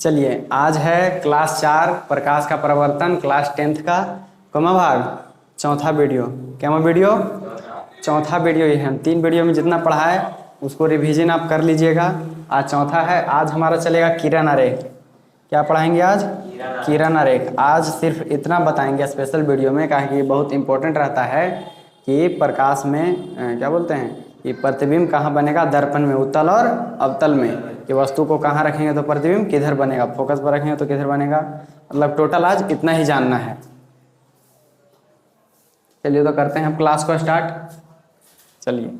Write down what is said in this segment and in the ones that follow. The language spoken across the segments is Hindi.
चलिए आज है क्लास 4 प्रकाश का प्रवर्तन क्लास 10th का कमा भाग चौथा वीडियो। क्या वीडियो? चौथा वीडियो ही है। हम 3 वीडियो में जितना पढ़ा है उसको रिवीजन आप कर लीजिएगा। आज चौथा है। आज हमारा चलेगा किरण आरेख। क्या पढ़ाएंगे आज? किरण आरेख। आज सिर्फ इतना बताएंगे स्पेशल वीडियो में, कहा कि बहुत इंपॉर्टेंट रहता है कि प्रकाश में क्या बोलते हैं कि प्रतिबिंब कहाँ बनेगा, दर्पण में उत्तल और अवतल में। कि वस्तु को कहाँ रखेंगे तो प्रतिबिंब किधर बनेगा, फोकस पर रखेंगे तो किधर बनेगा। मतलब टोटल आज इतना ही जानना है। चलिए तो करते हैं हम क्लास को स्टार्ट। चलिए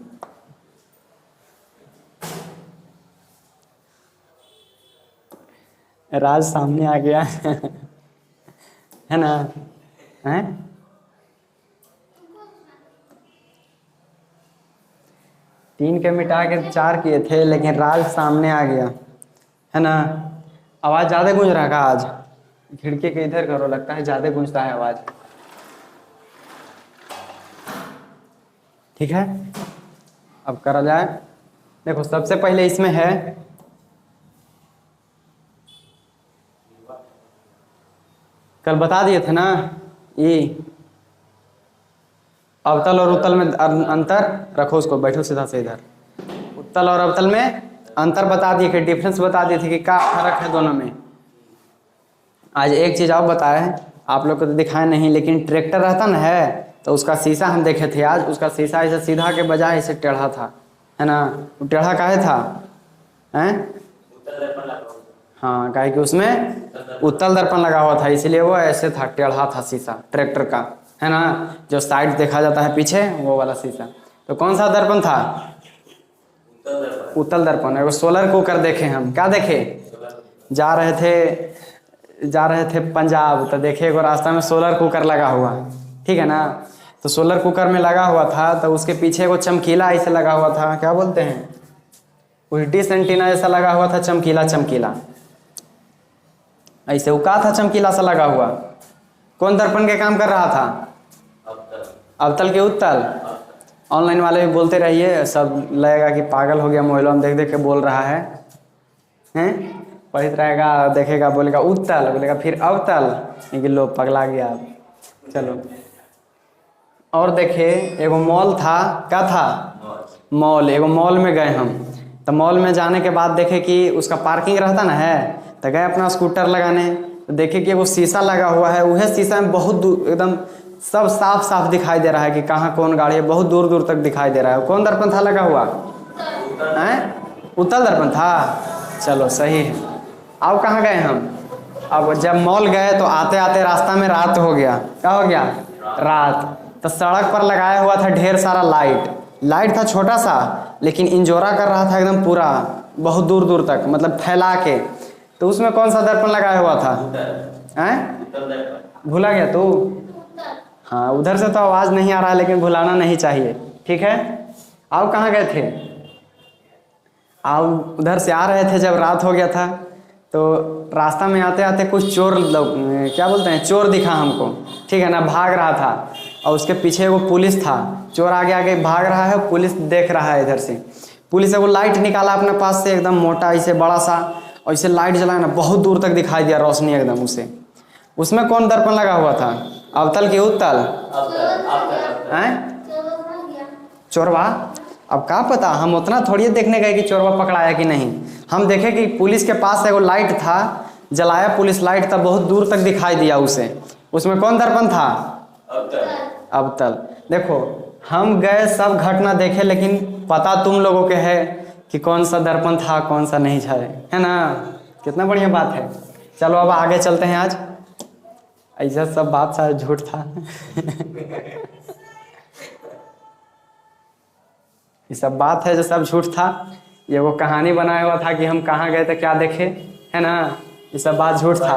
राज सामने आ गया है ना? हैं 3 के मिटा के 4 किए थे, लेकिन राज सामने आ गया है ना। आवाज ज्यादा गूंज रहा है आज। खिड़की के इधर करो, लगता है ज्यादा गूंजता है आवाज। ठीक है, अब करा जाए। देखो सबसे पहले इसमें है कल बता दिए थे ना, ये अवतल और उत्तल में अंतर रखो। उसको बैठो सीधा से इधर। उत्तल और अवतल में अंतर बता दिए कि डिफरेंस बता दिए थे कि क्या फर्क है दोनों में। आज एक चीज और बताए, आप लोग को तो दिखाए नहीं, लेकिन ट्रैक्टर रहता ना है तो उसका शीशा हम देखे थे आज। उसका शीशा ऐसे सीधा के बजाय ऐसे टेढ़ा था, है ना। वो टेढ़ा काहे था? हैं? हाँ, काहे कि उसमें उत्तल दर्पण लगा हुआ था, इसलिए वो ऐसे था, टेढ़ा था शीशा ट्रैक्टर का, है ना। जो साइड देखा जाता है पीछे, वो वाला शीशा। तो कौन सा दर्पण था? उत्तल दर्पण। एगो सोलर कुकर देखे हम। क्या देखे? जा रहे थे पंजाब, तो देखे एगो रास्ता में सोलर कुकर लगा हुआ, ठीक है ना। तो सोलर कुकर में लगा हुआ था, तो उसके पीछे एगो चमकीला ऐसे लगा हुआ था। क्या बोलते हैं? उल्टी एंटीना जैसा लगा हुआ था, चमकीला ऐसे। वो क्या था? चमकीला सा लगा हुआ। कौन दर्पण के काम कर रहा था? अवतल के उत्तल। ऑनलाइन वाले भी बोलते रहिए, सब लगेगा कि पागल हो गया, मोबाइल में देख देख के बोल रहा है, हैं? पढ़ित रहेगा, देखेगा, बोलेगा उत्तल, बोलेगा फिर अवतल, लेकिन लो पगला गया। चलो और देखे एगो मॉल था। क्या था? मॉल। एगो मॉल में गए हम, तो मॉल में जाने के बाद देखे कि उसका पार्किंग रहता ना है, तो गए अपना स्कूटर लगाने, तो देखे कि वो शीशा लगा हुआ है। वह शीशा में बहुत दूर एकदम सब साफ साफ दिखाई दे रहा है कि कहाँ कौन गाड़ी है, बहुत दूर दूर तक दिखाई दे रहा है। कौन दर्पण था लगा हुआ? उत्तल दर्पण था। चलो सही है। अब कहाँ गए हम? अब जब मॉल गए तो आते आते रास्ता में रात हो गया। क्या हो गया? रात। तो सड़क पर लगाया हुआ था ढेर सारा लाइट था छोटा सा, लेकिन इंजोरा कर रहा था एकदम पूरा, बहुत दूर दूर तक, मतलब फैला के। तो उसमें कौन सा दर्पण लगाया हुआ था? हैं? भूला गया तू? हाँ, उधर से तो आवाज नहीं आ रहा है, लेकिन भुलाना नहीं चाहिए, ठीक है। आओ कहाँ गए थे? आओ उधर से आ रहे थे जब रात हो गया था, तो रास्ता में आते आते कुछ चोर क्या बोलते हैं, चोर दिखा हमको, ठीक है ना। भाग रहा था और उसके पीछे वो पुलिस था। चोर आगे आगे भाग रहा है, पुलिस देख रहा है इधर से। पुलिस ने वो लाइट निकाला अपने पास से, एकदम मोटा ऐसे बड़ा सा, और इसे लाइट जलाया ना, बहुत दूर तक दिखाई दिया रोशनी एकदम उसे। उसमें कौन दर्पण लगा हुआ था? अवतल की उत्तल? हैं? चोरवा। अब क्या पता, हम उतना थोड़ी देखने गए कि चोरवा पकड़ाया कि नहीं। हम देखे कि पुलिस के पास एगो लाइट था, जलाया पुलिस लाइट, तब बहुत दूर तक दिखाई दिया उसे। उसमें कौन दर्पण था? अवतल। देखो हम गए सब घटना देखे, लेकिन पता तुम लोगों के है कि कौन सा दर्पण था कौन सा नहीं है ना। कितना बढ़िया बात है। चलो अब आगे चलते हैं। आज ऐसा सब बात सारा झूठ था ये सब बात है जो सब झूठ था। ये वो कहानी बनाया हुआ था कि हम कहाँ गए थे क्या देखे, है ना। ये सब बात झूठ था।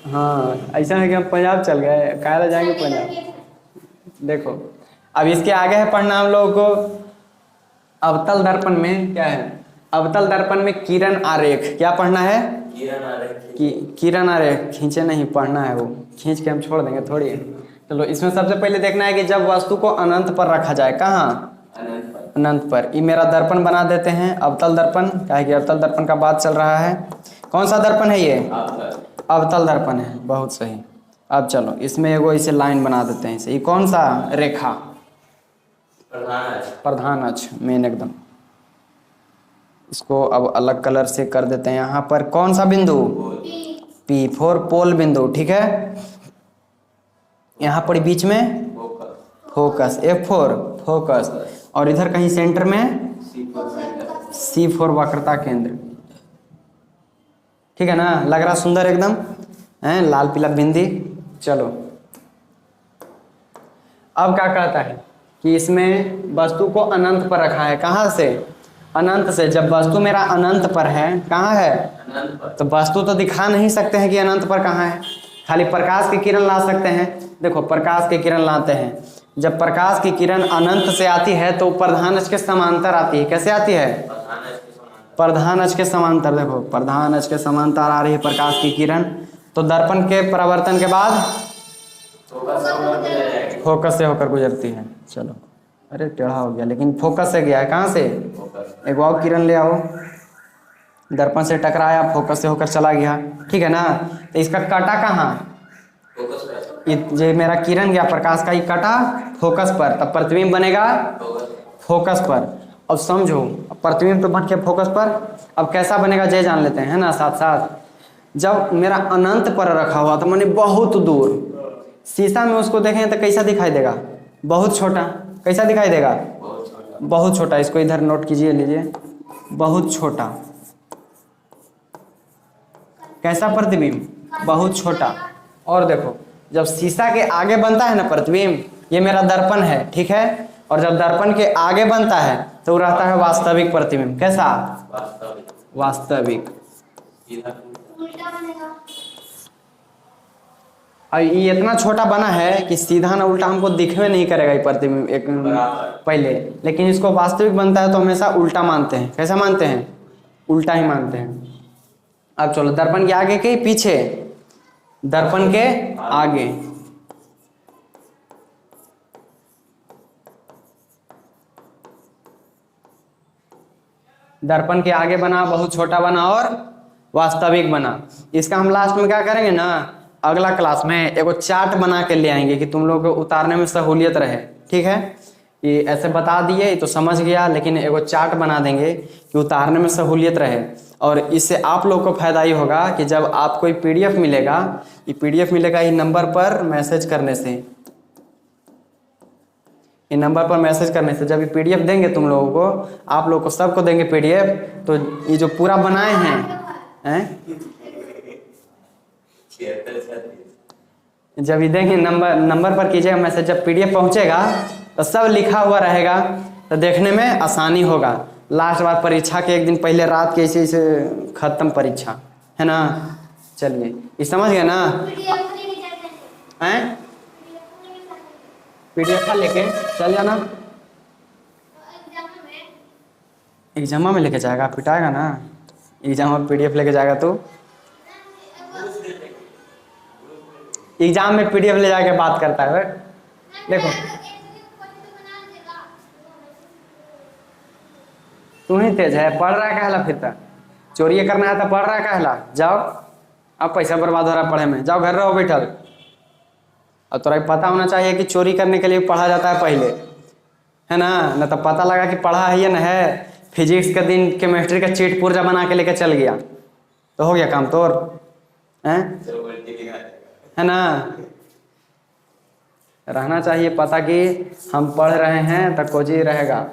हाँ, ऐसा है कि हम पंजाब चल गए, काहे ले जाएंगे पंजाब। देखो अब इसके आगे है पढ़ना हम लोगों को। अवतल दर्पण में क्या है? अवतल दर्पण में किरण आरेख। क्या पढ़ना है? किरण आरेख। खींचे नहीं, पढ़ना है। वो खींच के हम छोड़ देंगे थोड़ी। चलो इसमें सबसे पहले देखना है कि जब वस्तु को अनंत पर रखा जाए। कहाँ? अनंत पर। ये मेरा दर्पण बना देते हैं, अवतल दर्पण, क्या है कि अवतल दर्पण का बात चल रहा है। कौन सा दर्पण है ये? अवतल दर्पण है, बहुत सही। अब चलो इसमें एगो इसे लाइन बना देते हैं इसे। ये कौन सा रेखा? प्रधान अक्ष, मेन एकदम। इसको अब अलग कलर से कर देते हैं। यहाँ पर कौन सा बिंदु? P फॉर पोल बिंदु, ठीक है। यहाँ पर बीच में फोकस, F फॉर फोकस, और इधर कहीं सेंटर में C फॉर वक्रता केंद्र, ठीक है ना। लग रहा सुंदर एकदम है, लाल पीला बिंदी। चलो अब क्या कहता है कि इसमें वस्तु को अनंत पर रखा है। कहाँ से? अनंत से। जब वस्तु मेरा अनंत पर है, कहाँ है? तो वस्तु तो दिखा नहीं सकते हैं कि अनंत पर कहाँ है, खाली प्रकाश की किरण ला सकते हैं। देखो प्रकाश की किरण लाते हैं, जब प्रकाश की किरण अनंत से आती है तो प्रधान अक्ष के समांतर आती है। कैसे आती है? प्रधान अक्ष के समांतर। देखो प्रधान अक्ष के समांतर आ रही है प्रकाश की किरण, तो दर्पण के परावर्तन के बाद फोकस से होकर गुजरती है। चलो, अरे टेढ़ा हो गया, लेकिन फोकस से गया है। कहाँ से? एक और किरण ले आओ, दर्पण से टकराया, फोकस से होकर चला गया, ठीक है ना। तो इसका कटा कहाँ? ये मेरा किरण गया प्रकाश का, ये कटा फोकस पर, तब प्रतिबिंब बनेगा फोकस पर। अब समझो, प्रतिबिंब तो बन के फोकस पर, अब कैसा बनेगा ये जान लेते हैं, है ना साथ साथ। जब मेरा अनंत पर रखा हुआ था, माने बहुत दूर, शीशा में उसको देखें तो कैसा दिखाई देगा? बहुत छोटा। कैसा दिखाई देगा? बहुत छोटा। इसको इधर नोट कीजिए, लीजिए, बहुत छोटा। कैसा प्रतिबिंब? बहुत छोटा। और देखो जब शीशा के आगे बनता है ना प्रतिबिंब, ये मेरा दर्पण है, ठीक है, और जब दर्पण के आगे बनता है तो रहता है वास्तविक प्रतिबिंब। कैसा? वास्तविक। और ये इतना छोटा बना है कि सीधा ना उल्टा हमको दिखवे नहीं करेगा ये प्रतिबिंब एक पहले, लेकिन इसको वास्तविक बनता है तो हमेशा उल्टा मानते हैं। कैसा मानते हैं? उल्टा ही मानते हैं। अब चलो दर्पण के आगे के पीछे? दर्पण के आगे। दर्पण के आगे बना, बहुत छोटा बना और वास्तविक बना। इसका हम लास्ट में क्या करेंगे ना, अगला क्लास में एगो चार्ट बना के ले आएंगे कि तुम लोग को उतारने में सहूलियत रहे, ठीक है। ये ऐसे बता दिए तो समझ गया, लेकिन एगो चार्ट बना देंगे कि उतारने में सहूलियत रहे। और इससे आप लोग को फायदा ही होगा कि जब आपको ये पीडीएफ मिलेगा, ये पीडीएफ मिलेगा ये नंबर पर मैसेज करने से। ये नंबर पर मैसेज करने से जब ये पीडीएफ देंगे तुम लोगों को, आप लोग को सबको देंगे पीडीएफ, तो ये जो पूरा बनाए हैं जब ये देंगे नंबर पर कीजिएगा मैसेज, जब पीडीएफ पहुंचेगा तो सब लिखा हुआ रहेगा, तो देखने में आसानी होगा। लास्ट बार परीक्षा के एक दिन पहले रात के ऐसे खत्म परीक्षा, है ना। चलिए ये समझ गए ना? हैं? पीडीएफ लेके चल जाना, एग्जाम में लेके जाएगा, पिटाएगा ना। एग्जाम में पीडीएफ लेके जाएगा तो एग्जाम में पीडीएफ ले जाके बात करता है। देखो तू ही तेज है, पढ़ रहा है कहला, फिर तक चोरी करना है तो पढ़ रहा है कहला। जाओ, अब पैसा बर्बाद हो रहा है पढ़े में, जाओ घर रहो बैठल। और तोरा पता होना चाहिए कि चोरी करने के लिए पढ़ा जाता है पहले, है ना तो पता लगा कि पढ़ा है या न है। फिजिक्स का दिन केमिस्ट्री का चीट पुर्जा बना के लेके चल गया तो हो गया काम तोर, है ना। रहना चाहिए पता कि हम पढ़ रहे हैं तो कोई रहेगा।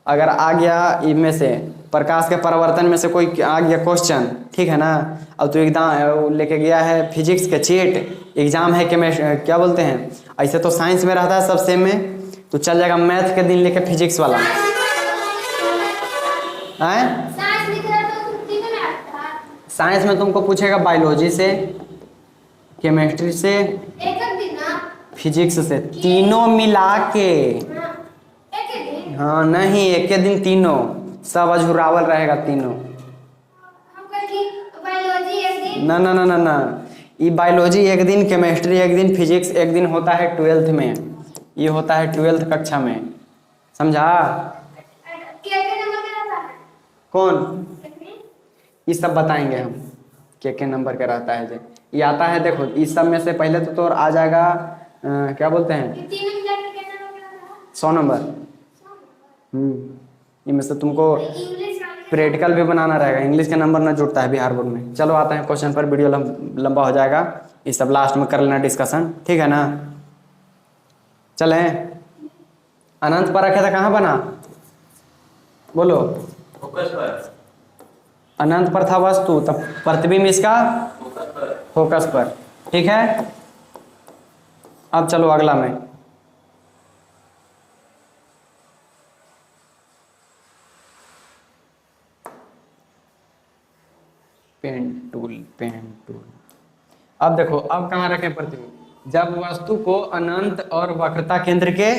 अगर आ गया इनमें से प्रकाश के परावर्तन में से कोई आ गया क्वेश्चन, ठीक है ना, अब तो एग्जाम लेके गया है फिजिक्स के चीट, एग्जाम है केमिस्ट्री क्या बोलते हैं, ऐसे तो साइंस में रहता है सब सेम में, तो चल जाएगा मैथ के दिन लेके फिजिक्स वाला। साइंस में तुमको पूछेगा बायोलॉजी से, केमिस्ट्री से, फिजिक्स से, तीनों मिला के। हाँ नहीं, एक के दिन तीनों, सब अझुरावल रहेगा तीनों। ना ना ना ना ना, ये बायोलॉजी एक दिन, केमिस्ट्री एक दिन, फिजिक्स एक दिन होता है 12th में, ये होता है 12th कक्षा में, समझा। कौन? ये सब बताएंगे हम। के नंबर के रहता है। ये आता है, देखो इस सब में से पहले तो और आ जाएगा क्या बोलते हैं 100 नंबर। इनमें से तुमको प्रैक्टिकल भी बनाना रहेगा, इंग्लिश का नंबर ना जुड़ता है बिहार बोर्ड में। चलो आते हैं क्वेश्चन पर, वीडियो लंबा हो जाएगा, ये सब लास्ट में कर लेना डिस्कशन, ठीक है ना। चले, अनंत पर रखे थे, कहाँ बना बोलो? फोकस पर। अनंत पर था वस्तु, तब प्रतिबिंब इसका फोकस पर, ठीक है। अब चलो अगला में, पेन टूल। अब देखो, अब कहाँ रखें प्रतिबिंब? जब वस्तु को अनंत और वक्रता केंद्र के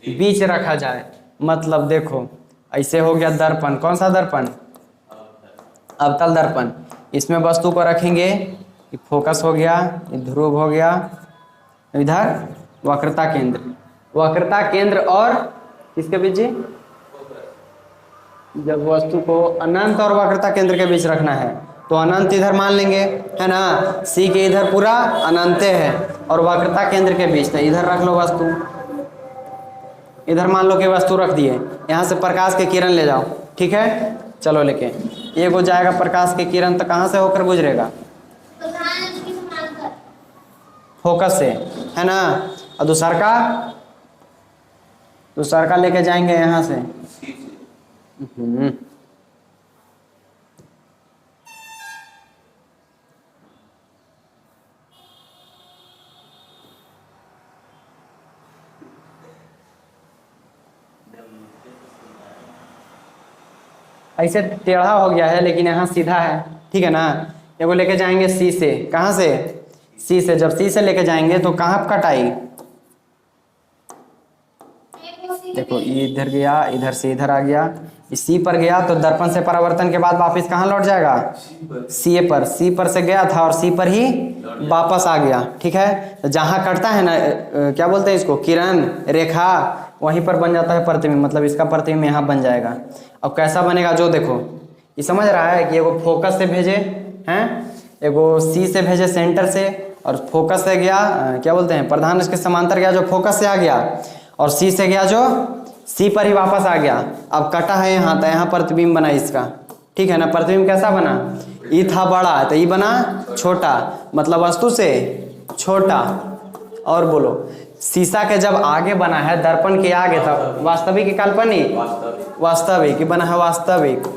बीच रखा जाए, मतलब देखो ऐसे हो गया दर्पण, कौन सा दर्पण? अवतल दर्पण। इसमें वस्तु को रखेंगे, ये फोकस हो गया, ये ध्रुव हो गया, इधर वक्रता केंद्र और किसके बीच जी? जब वस्तु को अनंत और वक्रता केंद्र के बीच रखना है तो अनंत इधर मान लेंगे, है ना, सी के इधर पूरा अनंत है और वक्रता केंद्र के बीच, तो इधर रख लो वस्तु, इधर मान लो कि वस्तु रख दिए, यहाँ से प्रकाश के किरण ले जाओ, ठीक है। चलो लेके एक हो जाएगा प्रकाश के किरण, तो कहाँ से होकर गुजरेगा? फोकस से, है ना। और दूसर का लेके जाएंगे यहाँ से, ऐसे टेढ़ा हो गया है लेकिन यहाँ सीधा है, ठीक है ना। ये वो लेके जाएंगे सी से, कहाँ से? सी से। जब सी से लेके जाएंगे तो कहाँ कट आएगी? देखो ये इधर गया, इधर से इधर आ गया, सी पर गया तो दर्पण से परावर्तन के बाद वापस कहाँ लौट जाएगा? सी पर। सी पर से गया था और सी पर ही वापस आ गया, ठीक है। तो जहाँ कटता है ना, क्या बोलते हैं इसको, किरण रेखा, वहीं पर बन जाता है प्रतिबिंब, मतलब इसका प्रतिबिंब यहाँ बन जाएगा। अब कैसा बनेगा जो देखो, ये समझ रहा है कि एगो फोकस से भेजे हैं, एगो सी से भेजे सेंटर से, और फोकस से गया क्या बोलते हैं प्रधान इसके समांतर गया जो फोकस से आ गया, और सी से गया जो सी पर ही वापस आ गया। अब कटा है यहाँ, तो यहाँ प्रतिबिंब बना इसका, ठीक है ना। प्रतिबिंब कैसा बना? ई था बड़ा तो ई बना छोटा, मतलब वस्तु से छोटा। और बोलो, शीशा के जब आगे बना है, दर्पण के आगे, था वास्तविक की काल्पनिक? वास्तविक ही बना है, वास्तविक।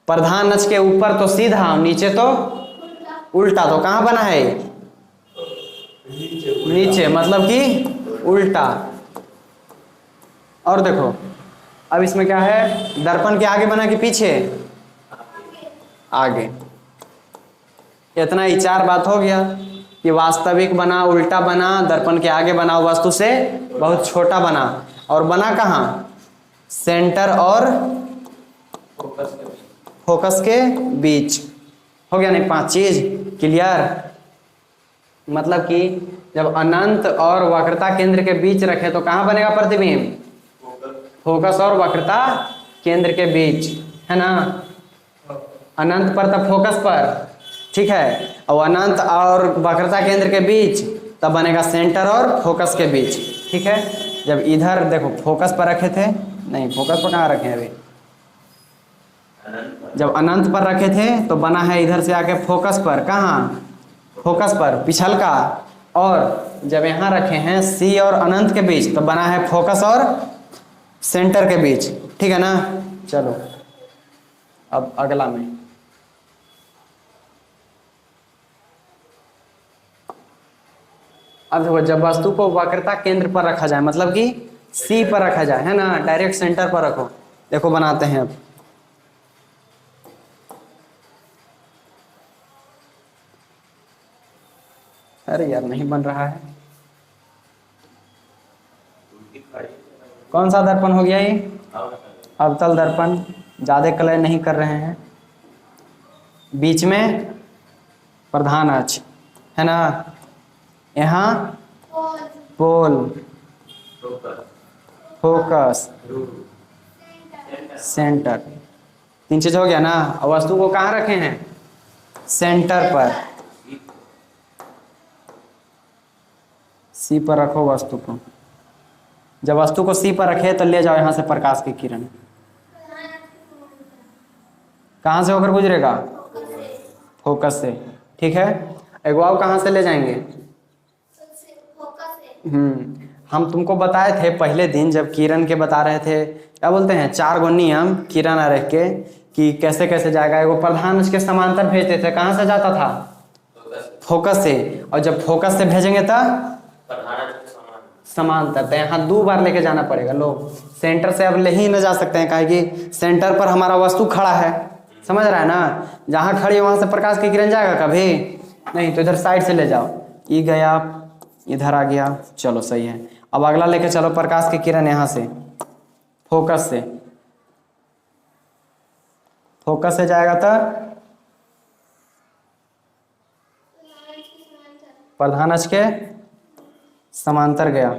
प्रधान अक्ष के ऊपर तो सीधा, नीचे तो उल्टा, तो कहाँ बना है? नीचे, मतलब कि उल्टा। और देखो अब इसमें क्या है, दर्पण के आगे बना कि पीछे? आगे। इतना ही 4 बात हो गया कि वास्तविक बना, उल्टा बना, दर्पण के आगे बना, वस्तु से बहुत छोटा बना, और बना कहाँ? सेंटर और फोकस के बीच। हो गया नहीं 5 चीज क्लियर? मतलब कि जब अनंत और वक्रता केंद्र के बीच रखे तो कहाँ बनेगा प्रतिबिंब? फोकस और वक्रता केंद्र के बीच, है ना। अनंत पर तब फोकस पर, ठीक है, और अनंत और वक्रता केंद्र के बीच तब बनेगा सेंटर और फोकस के बीच, ठीक है। जब इधर देखो फोकस पर रखे थे, नहीं फोकस पर कहाँ रखे अभी, जब अनंत पर रखे थे तो बना है इधर से आके फोकस पर, कहाँ? फोकस पर पिछल का। और जब यहाँ रखे हैं सी और अनंत के बीच तो बना है फोकस और सेंटर के बीच, ठीक है ना। चलो अब अगला में, अब देखो जब वस्तु को वक्रता केंद्र पर रखा जाए, मतलब कि सी पर रखा जाए, है ना, डायरेक्ट सेंटर पर रखो। देखो बनाते हैं अब, अरे यार नहीं बन रहा है, कौन सा दर्पण हो गया ये? अवतल दर्पण। ज्यादा कलर नहीं कर रहे हैं, बीच में प्रधान अक्ष, है ना, यहाँ पोल, फोकस, सेंटर, तीन चीज हो गया ना। और वस्तु को कहाँ रखे हैं? सेंटर पर। सी पर रखो वस्तु को। जब वस्तु को सी पर रखे तो ले जाओ यहाँ से प्रकाश की किरण। कहाँ से होकर गुजरेगा? फोकस से। ठीक है, एक वाव कहाँ से ले जाएंगे? हम तुमको बताए थे पहले दिन जब किरण के बता रहे थे, क्या बोलते हैं, 4 गो नियम किरण आ रख के कि कैसे कैसे जाएगा। एगो प्रधान उसके समांतर भेजते थे, कहाँ से जाता था? फोकस से। और जब फोकस से भेजेंगे तब समांतर। तो यहाँ 2 बार लेके जाना पड़ेगा। लोग सेंटर से अब ले ही न जा सकते हैं, काहे कि सेंटर पर हमारा वस्तु खड़ा है, समझ रहा है ना। जहाँ खड़ी है वहां से प्रकाश की किरण जाएगा कभी नहीं। तो इधर साइड से ले जाओ, ये गया, इधर आ गया, चलो सही है। अब अगला लेके चलो प्रकाश की किरण यहाँ से फोकस से। फोकस से जाएगा तो प्रधान अक्ष के समांतर गया।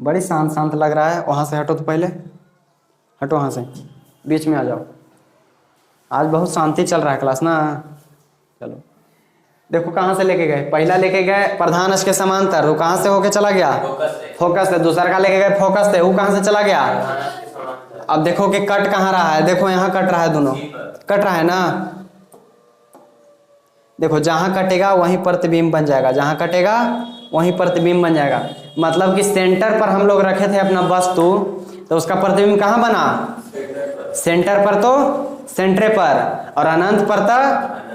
बड़ी शांत शांत लग रहा है। वहां से हटो, तो पहले हटो, वहां से बीच में आ जाओ। आज बहुत शांति चल रहा है क्लास ना। चलो देखो कहाँ से लेके गए। पहला लेके गए प्रधान अक्ष के समांतर, वो कहाँ से होके चला गया? फोकस से। दूसरा का लेके गए फोकस से, वो कहाँ से चला गया? अब देखो कि कट कहाँ रहा है, देखो यहाँ कट रहा है, दोनों कट रहा है ना। देखो जहां कटेगा वहीं प्रतिबिंब बन जाएगा, जहां कटेगा वहीं प्रतिबिंब बन जाएगा। मतलब कि सेंटर पर हम लोग रखे थे अपना वस्तु, तो उसका प्रतिबिंब कहाँ बना? सेंटर पर, तो सेंटरे पर। और अनंत पर तो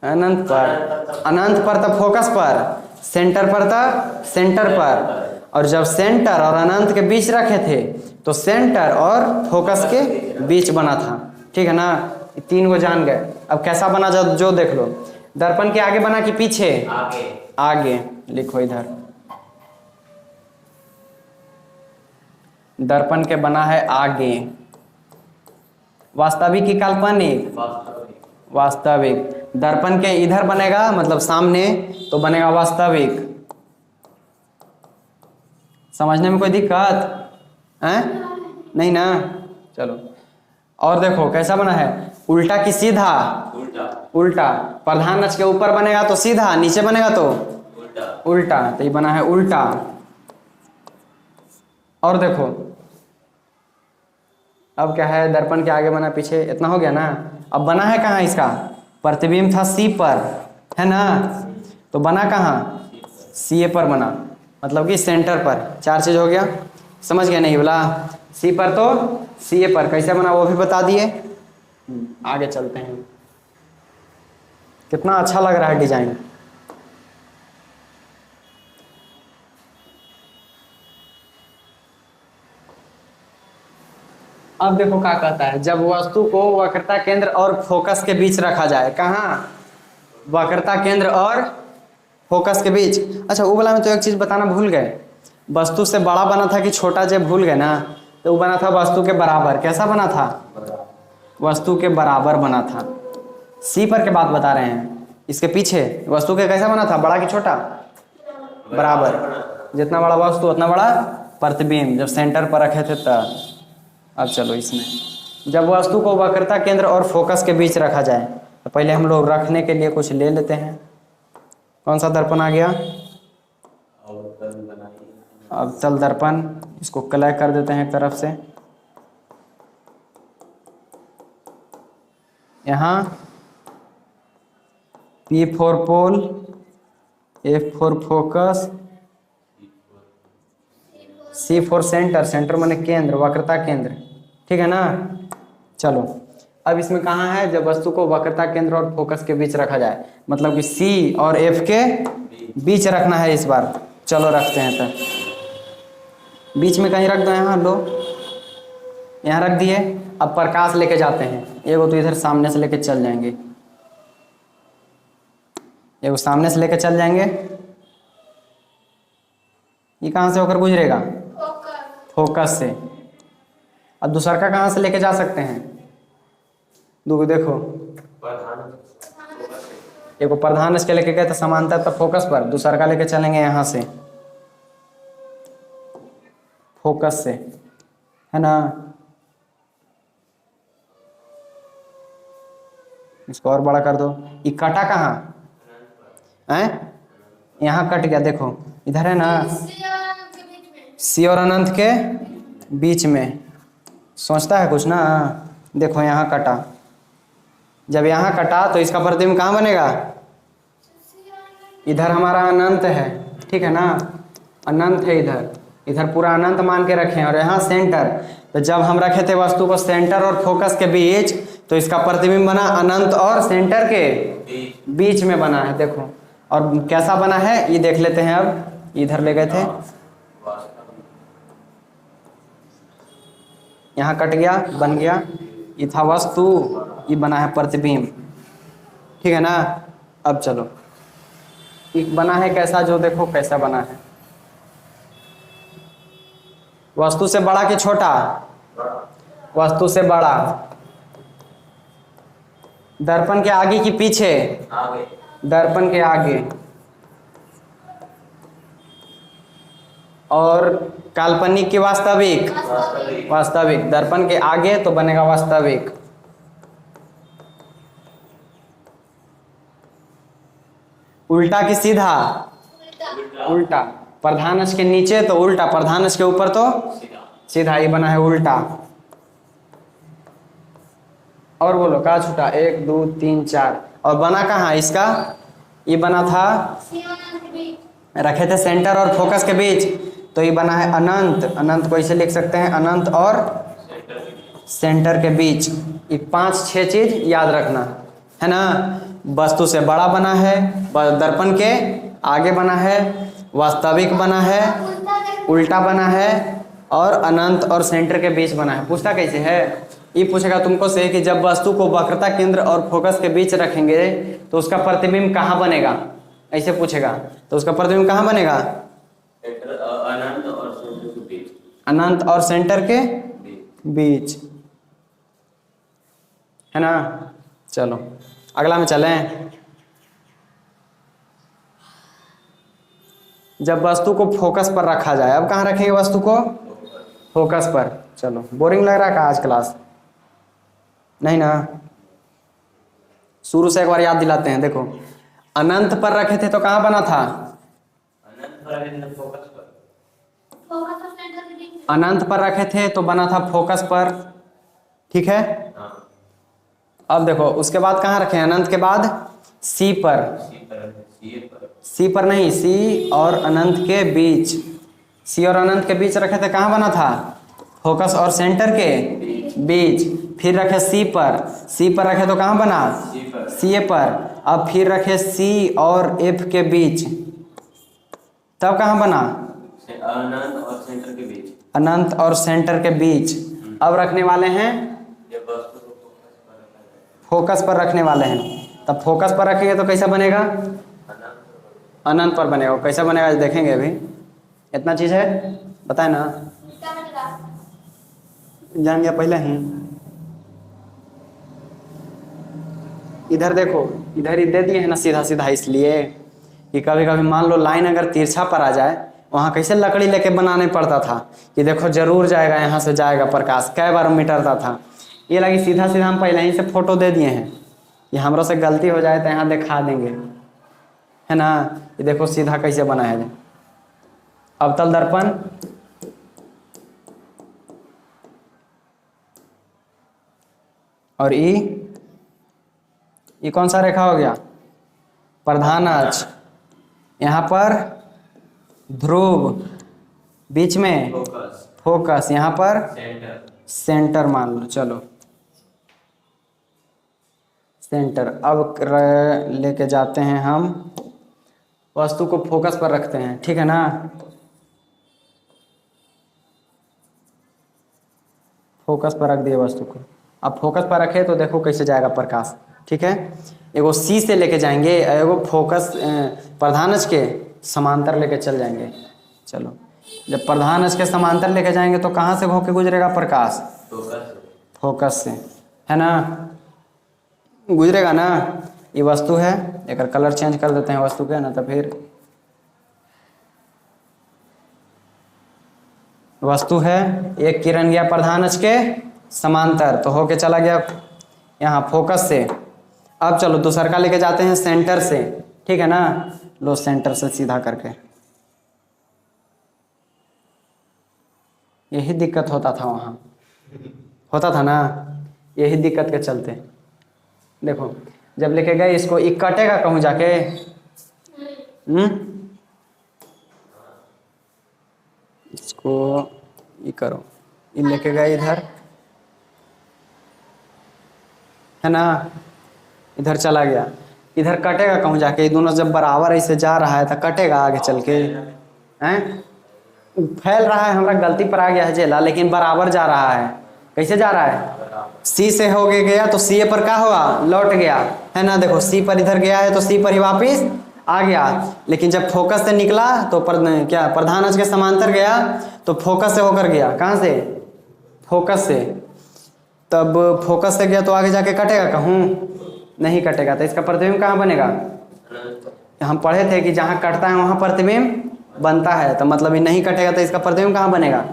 अनंत पर। अनंत पर तो फोकस पर। सेंटर पर तो सेंटर पर। और जब सेंटर और अनंत के बीच रखे थे तो सेंटर और फोकस के बीच बना था। ठीक है ना, 3 को जान गए। अब कैसा बना जो देख लो। दर्पण के आगे बना कि पीछे? आगे लिखो इधर। दर्पण के बना है आगे। वास्तविक की काल्पनिक? वास्तविक। दर्पण के इधर बनेगा मतलब सामने, तो बनेगा वास्तविक। समझने में कोई दिक्कत है? नहीं ना। चलो और देखो कैसा बना है। उल्टा कि सीधा? उल्टा। प्रधान अक्ष के ऊपर बनेगा तो सीधा, नीचे बनेगा तो उल्टा। तो ये बना है उल्टा। और देखो अब क्या है, दर्पण के आगे बना पीछे, इतना हो गया ना। अब बना है कहाँ इसका? प्रतिबिंब था सी पर, है ना। तो बना कहाँ? सी पर बना, मतलब कि सेंटर पर। 4 चीज हो गया, समझ गया नहीं बोला? सी पर तो सी पर कैसे बना वो भी बता दिए। आगे चलते हैं। कितना अच्छा लग रहा है डिजाइन। अब देखो क्या कहता है, जब वस्तु को वक्रता केंद्र और फोकस के बीच रखा जाए। कहाँ? वक्रता केंद्र और फोकस के बीच। अच्छा वो वाला में तो एक चीज बताना भूल गए। वस्तु से बड़ा बना था कि छोटा, जब भूल गए ना, तो वो बना था वस्तु के बराबर। कैसा बना था? वस्तु के बराबर बना था। सी पर के बात बता रहे हैं। इसके पीछे वस्तु के कैसा बना था? बड़ा कि छोटा? बराबर। जितना बड़ा वस्तु उतना बड़ा प्रतिबिंब, जब सेंटर पर रखे थे तब। अब चलो इसमें, जब वस्तु को वक्रता केंद्र और फोकस के बीच रखा जाए, तो पहले हम लोग रखने के लिए कुछ ले लेते हैं। कौन सा दर्पण आ गया? अवतल दर्पण। इसको कलर कर देते हैं एक तरफ से। यहाँ P4 पोल, F4 focus, C4 centre. Centre माने केंद्र, वक्रता केंद्र। ठीक है ना। चलो अब इसमें कहाँ है, जब वस्तु को वक्रता केंद्र और फोकस के बीच रखा जाए, मतलब कि C और F के बीच रखना है इस बार। चलो रखते हैं तब। बीच में कहीं रख दो, यहाँ लो, यहाँ रख दिए। अब प्रकाश लेके जाते हैं। एगो तो इधर सामने से लेके चल जाएंगे, एगो सामने से लेके चल जाएंगे। ये कहाँ से होकर गुजरेगा? फोकस से। अब दूसरा का कहाँ से लेके जा सकते हैं? देखो, एगो प्रधान इसके लेके गए थे समांतर तब फोकस पर, दूसरा का लेके चलेंगे यहाँ से फोकस से, है ना। इसको और बड़ा कर दो। ये कटा कहाँ है? यहाँ कट गया, देखो इधर है ना, सी और अनंत के बीच में। सोचता है कुछ ना, देखो यहाँ कटा। जब यहाँ कटा तो इसका प्रतिबिंब कहाँ बनेगा? इधर हमारा अनंत है, ठीक है ना, अनंत है इधर, इधर पूरा अनंत मान के रखे हैं, और यहाँ सेंटर। तो जब हम रखे थे वस्तु को सेंटर और फोकस के बीच, तो इसका प्रतिबिंब बना अनंत और सेंटर के बीच में बना है, देखो। और कैसा बना है ये देख लेते हैं। अब इधर ले गए थे, यहाँ कट गया, बन गया, ये था वस्तु, ये बना है प्रतिबिंब, ठीक है ना। अब चलो एक बना है कैसा, जो देखो कैसा बना है। वस्तु से बड़ा कि छोटा? वस्तु से बड़ा। दर्पण के आगे कि पीछे? आगे। दर्पण के आगे। और काल्पनिक की वास्तविक? वास्तविक। दर्पण के आगे तो बनेगा वास्तविक। उल्टा कि सीधा? उल्टा। प्रधान अक्ष के नीचे तो उल्टा, प्रधान अक्ष के ऊपर तो सीधा। ये बना है उल्टा। और बोलो कहाँ छूटा? 1 2 3 4। और बना कहाँ इसका? ये बना था, रखे थे सेंटर और फोकस के बीच, तो ये बना है अनंत। अनंत को इसे लिख सकते हैं, अनंत और सेंटर के बीच। ये 5-6 चीज याद रखना है ना। वस्तु से बड़ा बना है, दर्पण के आगे बना है, वास्तविक बना है, उल्टा बना है, और अनंत और सेंटर के बीच बना है। पूछता कैसे है? ये पूछेगा तुमको से कि जब वस्तु को वक्रता केंद्र और फोकस के बीच रखेंगे तो उसका प्रतिबिंब कहाँ बनेगा, ऐसे पूछेगा। तो उसका प्रतिबिंब कहाँ बनेगा? अनंत और सेंटर के बीच। अनंत और सेंटर के बीच, है ना। चलो अगला में चलें। जब वस्तु को फोकस पर रखा जाए, अब कहाँ रखेंगे वस्तु को? फोकस पर। चलो बोरिंग लग रहा है आज क्लास? नहीं ना, शुरू से एक बार याद दिलाते हैं। देखो अनंत पर रखे थे तो कहाँ बना था? अनंत पर रखे थे तो बना था फोकस पर, ठीक है। अब देखो उसके बाद कहाँ रखे? अनंत के बाद सी पर। सी पर नहीं, सी और अनंत के बीच। सी और अनंत के बीच रखे थे, कहाँ बना था? फोकस और सेंटर के बीच। फिर रखे सी पर। सी पर रखे तो कहाँ बना? सी पर। अब फिर रखे सी और एफ के बीच, तब कहाँ बना? अनंत और सेंटर के बीच। अनंत और सेंटर के बीच। अब रखने वाले हैं फोकस पर रखने वाले हैं। तब फोकस पर रखेंगे तो कैसा बनेगा? अनंत पर बनेगा। कैसा बनेगा देखेंगे अभी। इतना चीज है, बताए ना, जान गया पहले ही। इधर देखो, इधर ही दे दिए है ना सीधा सीधा, इसलिए कि कभी कभी मान लो लाइन अगर तिरछा पर आ जाए, वहाँ कैसे लकड़ी लेके बनाने पड़ता था कि देखो जरूर जाएगा, यहाँ से जाएगा प्रकाश, कई बार मिटरता था। ये लगी सीधा सीधा हम पहले ही से फोटो दे दिए हैं, ये हमरो से गलती हो जाए तो यहाँ दिखा देंगे, है ना। ये देखो सीधा कैसे बना है। अवतल दर्पण, और ये कौन सा रेखा हो गया? प्रधान अक्ष। यहाँ पर ध्रुव, बीच में फोकस, यहाँ पर सेंटर मान लो। चलो सेंटर। अब लेके जाते हैं हम वस्तु को फोकस पर रखते हैं, ठीक है ना। फोकस पर रख दिए वस्तु को। अब फोकस पर रखे तो देखो कैसे जाएगा प्रकाश, ठीक है। एगो सी से लेके जाएंगे, एगो फोकस प्रधान अक्ष के समांतर लेके चल जाएंगे। चलो जब प्रधान अक्ष के समांतर लेके जाएंगे तो कहाँ से होके गुजरेगा प्रकाश? फोकस से, है ना, गुजरेगा ना। ये वस्तु है, एक कलर चेंज कर देते हैं वस्तु के ना, तो फिर वस्तु है, एक किरण गया प्रधान अक्ष के समांतर तो होके चला गया यहाँ फोकस से। अब चलो दूसरा का लेके जाते हैं सेंटर से, ठीक है ना। लो सेंटर से सीधा करके, यही दिक्कत होता था वहाँ, होता था ना, यही दिक्कत के चलते। देखो जब लेके गए इसको, ये कटेगा कहूँ जाके, इसको ये करो, ये लेके गए इधर, है ना, इधर चला गया, इधर कटेगा कहूँ जाके। ये दोनों जब बराबर ऐसे जा रहा है तो कटेगा आगे चल के, हैं फैल रहा है, हमारा गलती पर आ गया है जेला, लेकिन बराबर जा रहा है। कैसे जा रहा है, सी से हो गया तो सी पर क्या हुआ, लौट गया, है ना। देखो सी पर इधर गया है तो सी पर ही वापिस आ गया, लेकिन जब फोकस से निकला तो क्या प्रधान अक्ष के समांतर गया तो फोकस से होकर गया, कहाँ से, फोकस से। तब फोकस से गया तो आगे जाके कटेगा कहूँ, नहीं कटेगा। तो इसका प्रतिबिंब कहाँ बनेगा, हम पढ़े थे कि जहाँ कटता है वहाँ प्रतिबिंब बनता है, तो मतलब ये नहीं कटेगा तो इसका प्रतिबिंब कहाँ बनेगा,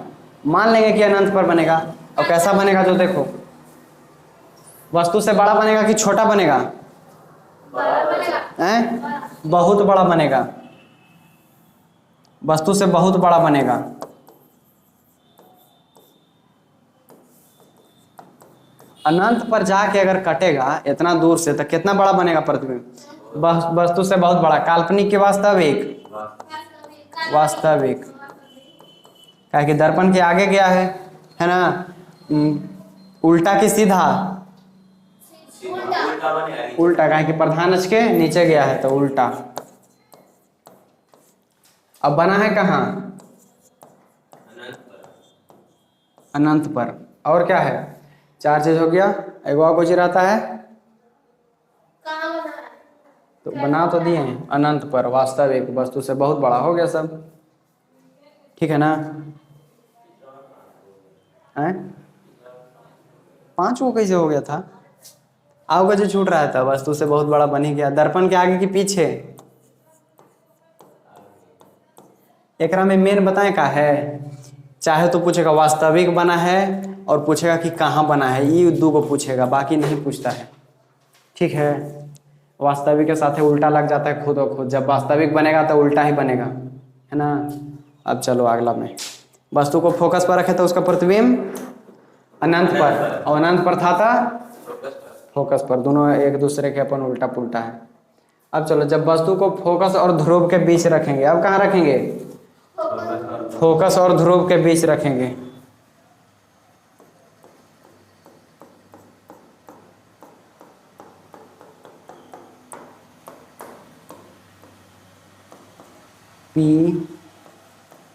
मान लेंगे कि अनंत पर बनेगा। और कैसा बनेगा, जो देखो वस्तु से बड़ा बनेगा कि छोटा बनेगा, बहुत बड़ा बनेगा, वस्तु से बहुत बड़ा बनेगा। अनंत पर जाके अगर कटेगा इतना दूर से तो कितना बड़ा बनेगा प्रतिबिंब, वस्तु से बहुत बड़ा, काल्पनिक के वास्तविक, वास्तविक, क्या कि दर्पण के आगे गया है ना, उल्टा कि सीधा, उल्टा, क्या कि प्रधान अक्ष के नीचे गया है तो उल्टा। अब बना है कहाँ, अनंत पर। और क्या है, चार चीज हो गया, एक और कुछ रहता है तो बना तो दिए हैं, अनंत पर, वास्तविक, वस्तु से बहुत बड़ा, हो गया सब, ठीक है ना। पांच को कैसे हो गया था, आपका जो छूट रहा था, वस्तु से बहुत बड़ा बन ही गया, दर्पण के आगे कि पीछे, एकरा में मेन बताएं का है, चाहे तो पूछेगा वास्तविक बना है और पूछेगा कि कहाँ बना है, ये दो को पूछेगा, बाकी नहीं पूछता है, ठीक है। वास्तविक के साथ उल्टा लग जाता है खुद और खुद, जब वास्तविक बनेगा तो उल्टा ही बनेगा, है ना। अब चलो अगला में, वस्तु को फोकस पर रखे तो उसका प्रतिबिंब अनंत पर, और अनंत पर था फोकस पर, दोनों एक दूसरे के अपन उल्टा पुल्टा है। अब चलो जब वस्तु को फोकस और ध्रुव के बीच रखेंगे, अब कहाँ रखेंगे, फोकस और ध्रुव के बीच रखेंगे। P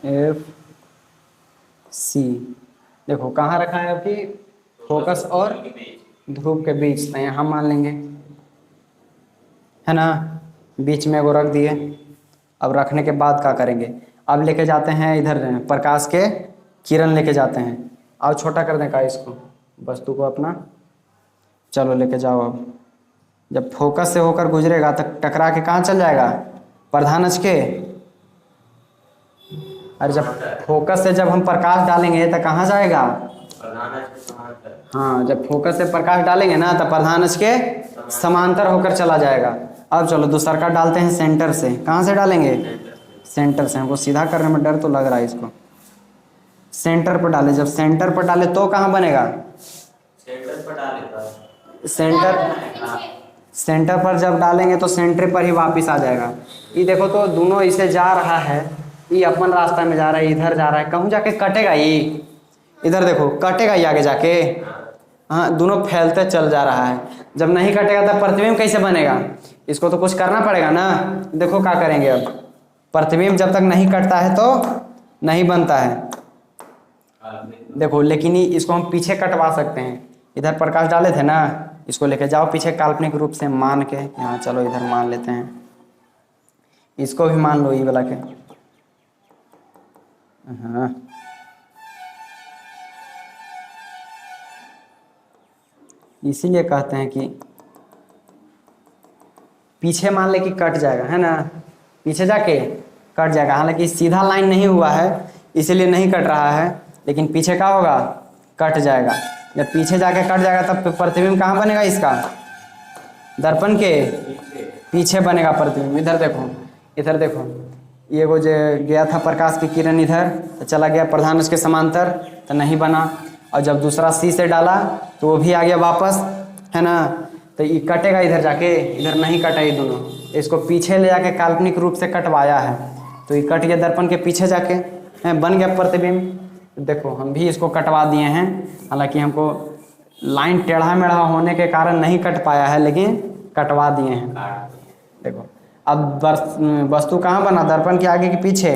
F C, देखो कहाँ रखा है अभी, फोकस और ध्रुव के बीच, तो यहाँ मान लेंगे, है ना, बीच में वो रख दिए। अब रखने के बाद क्या करेंगे, अब लेके जाते हैं इधर, प्रकाश के किरण लेके जाते हैं, और छोटा कर दें का इसको, वस्तु को अपना, चलो लेके जाओ। अब जब फोकस से होकर गुजरेगा तो टकरा के कहाँ चल जाएगा, प्रधान अक्ष के, और जब फोकस से जब हम प्रकाश डालेंगे तो कहाँ जाएगा, हाँ, जब फोकस से प्रकाश डालेंगे ना तो प्रधान अक्ष के समांतर होकर चला जाएगा। अब चलो दूसरा का डालते हैं सेंटर से, कहाँ से डालेंगे, सेंटर से, हमको सीधा करने में डर तो लग रहा है इसको, सेंटर पर डाले, जब सेंटर पर डाले तो कहाँ बनेगा, सेंटर पर जब डालेंगे तो सेंटर पर ही वापस आ जाएगा। ये देखो तो दोनों इसे जा रहा है, ये अपन रास्ता में जा रहा है, इधर जा रहा है, कहूँ जाके कटेगा ये, इधर देखो कटेगा ये आगे जाके, हाँ, दोनों फैलते चल जा रहा है। जब नहीं कटेगा तब प्रतिबिंब कैसे बनेगा, इसको तो कुछ करना पड़ेगा ना। देखो क्या करेंगे, अब प्रतिबिंब जब तक नहीं कटता है तो नहीं बनता है, देखो, लेकिन इसको हम पीछे कटवा सकते हैं, इधर प्रकाश डाले थे ना, इसको लेके जाओ पीछे काल्पनिक रूप से मान के, यहाँ चलो इधर मान लेते हैं, इसको भी मान लो ये वाला के, हाँ, इसीलिए कहते हैं कि पीछे मान ले कि कट जाएगा, है ना, पीछे जाके कट जाएगा, हालांकि सीधा लाइन नहीं हुआ है इसीलिए नहीं कट रहा है, लेकिन पीछे क्या होगा, कट जाएगा। जब पीछे जाके कट जाएगा तब प्रतिबिंब कहाँ बनेगा इसका, दर्पण के पीछे बनेगा प्रतिबिंब। इधर देखो, इधर देखो, ये वो जो गया था प्रकाश की किरण इधर तो चला गया प्रधान अक्ष के समांतर तो नहीं बना, और जब दूसरा सी से डाला तो वो भी आ गया वापस, है ना। तो ये कटेगा इधर जाके, इधर नहीं कटा ये दोनों, इसको पीछे ले जाके काल्पनिक रूप से कटवाया है, तो ये कट गया दर्पण के पीछे जाके, है बन गया प्रतिबिंब। देखो हम भी इसको कटवा दिए हैं, हालांकि हमको लाइन टेढ़ा मेढ़ा होने के कारण नहीं कट पाया है, लेकिन कटवा दिए हैं। देखो अब वस्तु कहाँ बना, दर्पण के आगे कि पीछे?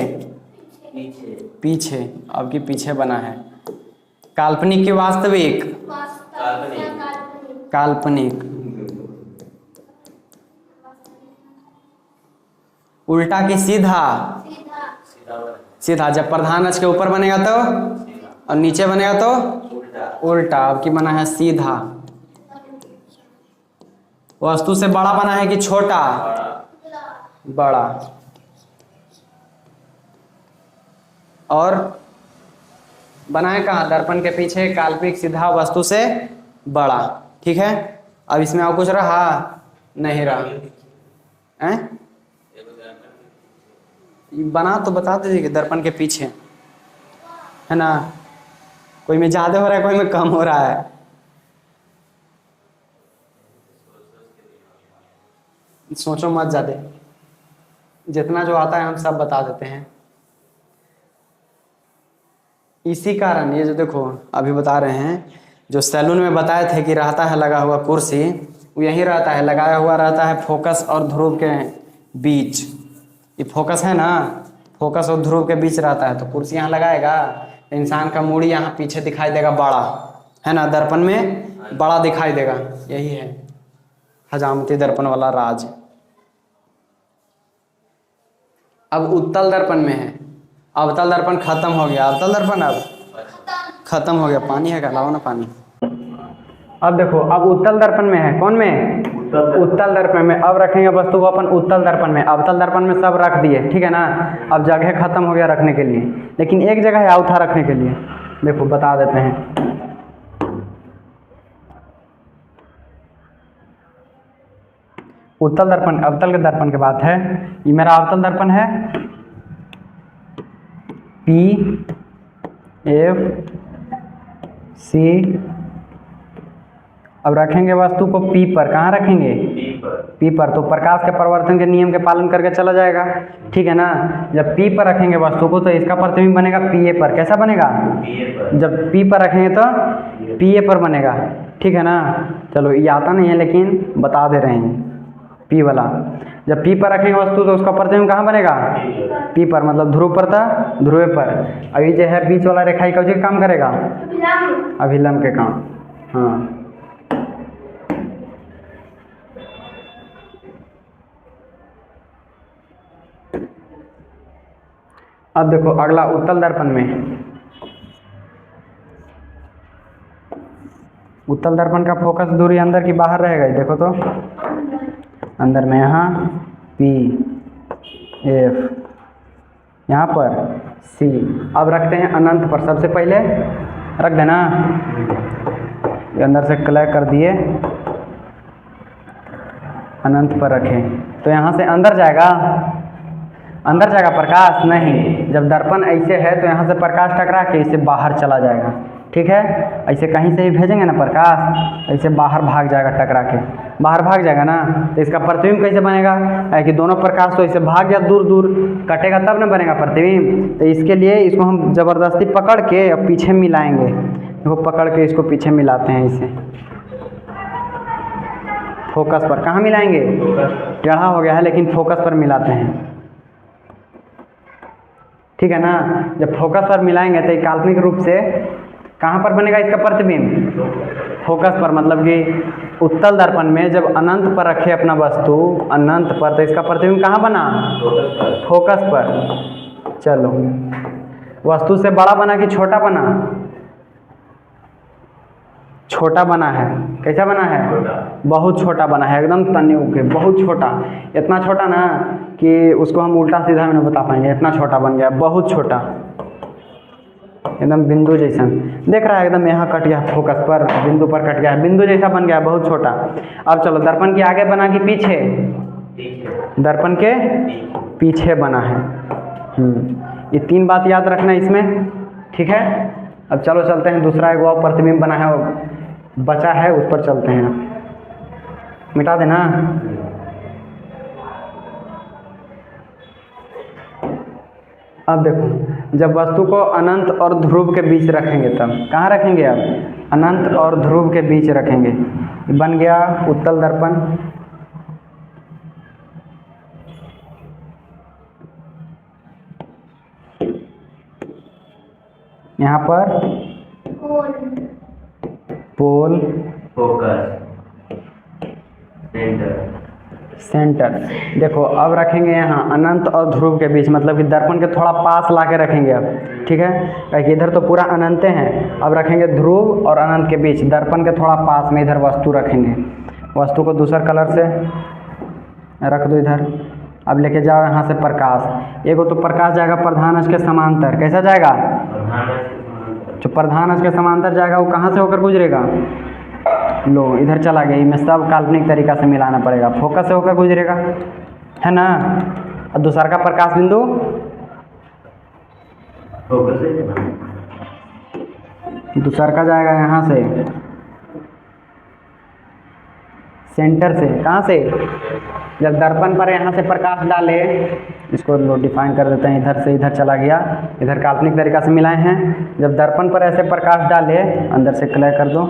पीछे। अब की पीछे बना है। काल्पनिक की वास्तविक? काल्पनिक। उल्टा की सीधा? सीधा। जब प्रधान अक्ष के ऊपर बनेगा तो, और नीचे बनेगा तो उल्टा। अब की बना है सीधा। वस्तु से बड़ा बना है कि छोटा? बड़ा। और बना है कहाँ? दर्पण के पीछे, काल्पनिक, सीधा, वस्तु से बड़ा। ठीक है। अब इसमें और कुछ रहा? नहीं रहा। हैं? बना तो बता दीजिए कि दर्पण के पीछे, है ना। कोई में ज्यादा हो रहा है, कोई में कम हो रहा है। सोचो मत ज्यादा, जितना जो आता है हम सब बता देते हैं। इसी कारण ये जो देखो अभी बता रहे हैं, जो सैलून में बताए थे कि रहता है लगा हुआ कुर्सी, वो यही रहता है, लगाया हुआ रहता है फोकस और ध्रुव के बीच। ये फोकस है ना, फोकस और ध्रुव के बीच रहता है, तो कुर्सी यहाँ लगाएगा, इंसान का मूड़ी यहाँ पीछे दिखाई देगा बड़ा, है ना, दर्पण में बड़ा दिखाई देगा। यही है हजामती दर्पण वाला राज। अब उत्तल दर्पण में है। अवतल दर्पण खत्म हो गया, अवतल दर्पण अब खत्म हो गया। पानी है क्या? लाओ ना पानी। अब देखो, अब उत्तल दर्पण में है। कौन में? उत्तल दर्पण में। अब रखेंगे वस्तु को अपन उत्तल दर्पण में। अवतल दर्पण में सब रख दिए, ठीक है ना। अब जगह खत्म हो गया रखने के लिए, लेकिन एक जगह है अवथा रखने के लिए। देखो बता देते हैं। उत्तल दर्पण, अवतल के दर्पण की बात है। ये मेरा अवतल दर्पण है, पी एफ सी। अब रखेंगे वस्तु को पी पर। कहाँ रखेंगे? पी पर। तो प्रकाश के परिवर्तन के नियम के पालन करके चला जाएगा, ठीक है ना। जब पी पर रखेंगे वस्तु को तो इसका प्रतिबिंब बनेगा पी ए पर। कैसा बनेगा? जब पी पर रखेंगे तो पी ए पर बनेगा, ठीक है ना। चलो ये आता नहीं है लेकिन बता दे रहे हैं, पी वाला। जब पी पर रखेंगे वस्तु तो उसका प्रतिबिंब कहाँ बनेगा? पी पर, मतलब ध्रुव पर था ध्रुव पर। अभी जो है बीच वाला रेखा का काम करेगा, अभिलंब के काम। हाँ, अब देखो अगला उत्तल दर्पण में। उत्तल दर्पण का फोकस दूरी अंदर की बाहर रहेगा, देखो तो अंदर में, यहाँ पी एफ, यहाँ पर सी। अब रखते हैं अनंत पर। सबसे पहले रख देना, ये अंदर से क्लियर कर दिए, अनंत पर रखें तो यहाँ से अंदर जाएगा, अंदर जाएगा प्रकाश नहीं। जब दर्पण ऐसे है तो यहाँ से प्रकाश टकरा के इसे बाहर चला जाएगा, ठीक है। ऐसे कहीं से ही भेजेंगे ना प्रकाश, ऐसे बाहर भाग जाएगा, टकरा के बाहर भाग जाएगा ना। तो इसका प्रतिबिंब कैसे बनेगा? है कि दोनों प्रकाश तो ऐसे भाग गया, दूर दूर कटेगा तब ना बनेगा प्रतिबिंब। तो इसके लिए इसको हम ज़बरदस्ती पकड़ के अब पीछे मिलाएंगे। देखो पकड़ के इसको पीछे मिलाते हैं, इसे फोकस पर। कहाँ मिलाएंगे? टेढ़ा हो गया है लेकिन फोकस पर मिलाते हैं, ठीक है ना। जब फोकस पर मिलाएंगे तो काल्पनिक रूप से कहाँ पर बनेगा इसका प्रतिबिंब? फोकस पर, मतलब कि उत्तल दर्पण में जब अनंत पर रखे अपना वस्तु, अनंत पर, तो इसका प्रतिबिंब कहाँ बना? फोकस पर। चलो, वस्तु से बड़ा बना कि छोटा बना? छोटा बना है। कैसा बना है? बहुत छोटा बना है, एकदम तन्ने के, बहुत छोटा। इतना छोटा ना कि उसको हम उल्टा सीधा में नहीं बता पाएंगे, इतना छोटा बन गया, बहुत छोटा। एकदम बिंदु जैसा देख रहा है, एकदम यहाँ कट गया, फोकस पर बिंदु पर कट गया है, बिंदु जैसा बन गया, बहुत छोटा। अब चलो दर्पण के आगे बना कि पीछे? दर्पण के पीछे बना है। ये 3 बात याद रखना इसमें, ठीक है। अब चलो चलते हैं, दूसरा एक और प्रतिबिंब बना है, वो बचा है, उस पर चलते हैं। मिटा देना। अब देखो, जब वस्तु को अनंत और ध्रुव के बीच रखेंगे तब कहाँ रखेंगे? अब अनंत और ध्रुव के बीच रखेंगे। बन गया उत्तल दर्पण। यहाँ पर पोल, फोकस, सेंटर। देखो अब रखेंगे यहाँ अनंत और ध्रुव के बीच, मतलब कि दर्पण के थोड़ा पास ला के रखेंगे अब, ठीक है। क्योंकि इधर तो पूरा अनंत हैं, अब रखेंगे ध्रुव और अनंत के बीच, दर्पण के थोड़ा पास में इधर वस्तु रखेंगे। वस्तु को दूसरा कलर से रख दो इधर। अब लेके जाओ यहाँ से प्रकाश। एगो तो प्रकाश जाएगा प्रधान अक्ष के समांतर। कैसा जाएगा? जो प्रधान अक्ष के समांतर जाएगा वो कहाँ से होकर गुजरेगा? लो इधर चला गया। इनमें सब काल्पनिक तरीका से मिलाना पड़ेगा। फोकस से होकर गुजरेगा, है ना। और दूसरा का प्रकाश बिंदु दूसरा का जाएगा यहाँ से, सेंटर से। कहाँ से? जब दर्पण पर यहाँ से प्रकाश डाले, इसको लो डिफाइन कर देते हैं, इधर से इधर चला गया, इधर काल्पनिक तरीका से मिलाए हैं। जब दर्पण पर ऐसे प्रकाश डाले, अंदर से क्लियर कर दो,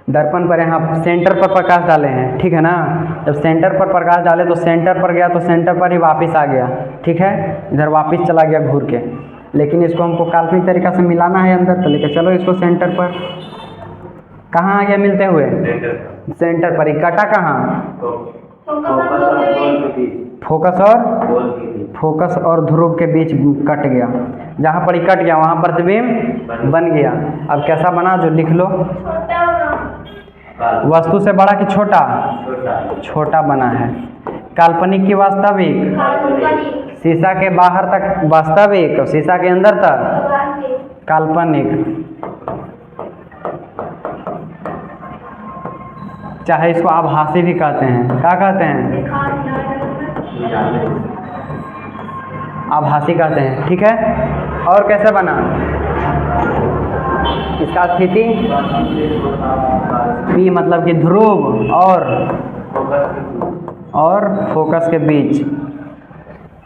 दर्पण पर यहाँ सेंटर पर प्रकाश डाले हैं, ठीक है ना। जब सेंटर पर प्रकाश डाले तो सेंटर पर गया, तो सेंटर पर ही वापस आ गया, ठीक है। इधर वापस चला गया घूर के, लेकिन इसको हमको काल्पनिक तरीका से मिलाना है अंदर, तो लेके चलो इसको सेंटर पर। कहाँ आ गया मिलते हुए? सेंटर पर ही। कटा कहाँ? फोकस और ध्रुव के बीच कट गया। जहाँ पर ही कट गया वहाँ प्रतिबिंब बन गया। अब कैसा बना जो लिख लो? वस्तु से बड़ा कि छोटा? छोटा बना है। काल्पनिक की वास्तविक? शीशा के बाहर तक वास्तविक, शीशा के अंदर तक काल्पनिक। चाहे इसको आभासी भी कहते हैं। क्या कहते हैं? आभासी कहते हैं, ठीक है। और कैसे बना इसका स्थिति? पी मतलब कि ध्रुव और फोकस के बीच।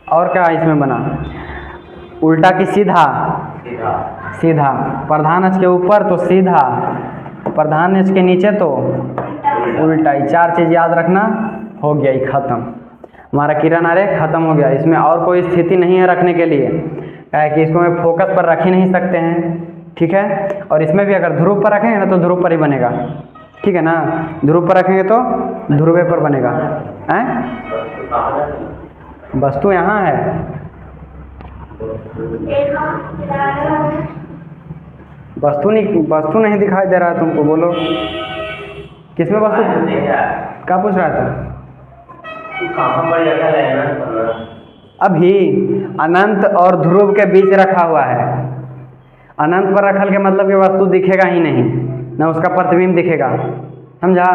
और क्या इसमें बना? उल्टा कि सीधा? सीधा। प्रधान अक्ष के ऊपर तो सीधा, प्रधान अक्ष के नीचे तो उल्टा। 4 चीज़ याद रखना। हो गया, ये खत्म। हमारा किरण आरेख खत्म हो गया। इसमें और कोई स्थिति नहीं है रखने के लिए, कि इसको मैं फोकस पर रख ही नहीं सकते हैं, ठीक है। और इसमें भी अगर ध्रुव पर रखेंगे ना तो ध्रुव पर ही बनेगा, ठीक है ना। ध्रुव पर रखेंगे तो ध्रुवे पर बनेगा। हैं? वस्तु यहाँ है। वस्तु नहीं दिखाई दे रहा है तुमको? बोलो किसमें वस्तु? क्या पूछ रहा था? अभी अनंत और ध्रुव के बीच रखा हुआ है। अनंत पर रखल के मतलब कि वस्तु दिखेगा ही नहीं, ना उसका प्रतिबिंब दिखेगा, समझा।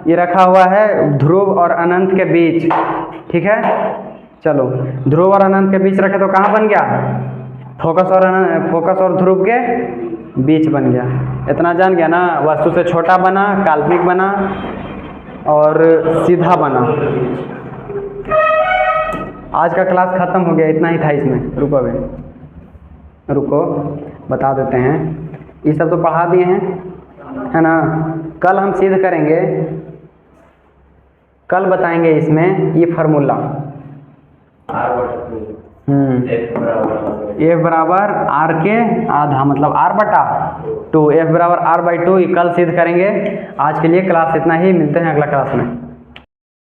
ये रखा हुआ है ध्रुव और अनंत के बीच, ठीक है। चलो ध्रुव और अनंत के बीच रखे तो कहाँ बन गया? फोकस और ध्रुव के बीच बन गया। इतना जान गया ना। वस्तु से छोटा बना, काल्पनिक बना और सीधा बना। आज का क्लास खत्म हो गया, इतना ही था इसमें। रुको अभी, रुको बता देते हैं। ये सब तो पढ़ा दिए हैं, है ना। कल हम सिद्ध करेंगे, कल बताएंगे इसमें ये फार्मूला। F बराबर R के आधा, मतलब R/2। F बराबर R/2 कल सिद्ध करेंगे। आज के लिए क्लास इतना ही, मिलते हैं अगला क्लास में।